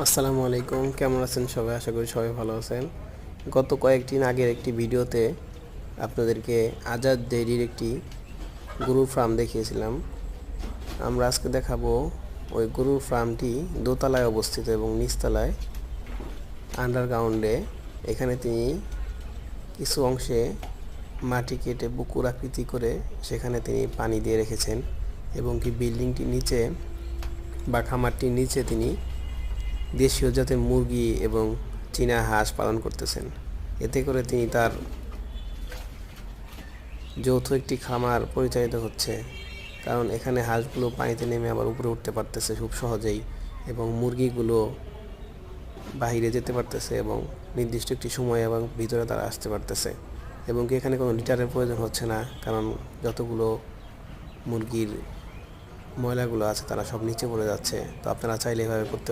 আসসালামু আলাইকুম, কেমন আছেন সবাই? আশা করি সবাই ভালো আছেন। গত কয়েকদিন আগের একটি ভিডিওতে আপনাদেরকে আজাদ ডেইরির একটি গরুর ফার্ম দেখিয়েছিলাম। আমরা আজকে দেখাবো ওই গরুর ফার্মটি দোতলায় অবস্থিত এবং নিচতলায় আন্ডারগ্রাউন্ডে। এখানে তিনি কিছু অংশে মাটি কেটে পুকুর আকৃতি করে সেখানে তিনি পানি দিয়ে রেখেছেন এবং কি বিল্ডিংটির নিচে বা খামারটির নিচে তিনি দেশীয় জাতের মুরগি এবং চীনা হাঁস পালন করতেছেন। এতে করে তিনি তার যৌথ একটি খামার পরিচালিত হচ্ছে, কারণ এখানে হাঁসগুলো পানিতে নেমে আবার উপরে উঠতে পারতেছে খুব সহজেই এবং মুরগিগুলো বাহিরে যেতে পারতেছে এবং নির্দিষ্ট একটি সময় এবং ভিতরে তারা আসতে পারতেছে এবং এখানে কোনো লিটারের প্রয়োজন হচ্ছে না, কারণ যতগুলো মুরগির ময়লাগুলো আছে তারা সব নিচে পড়ে যাচ্ছে। তো আপনারা চাইলে এভাবে করতে পারেন।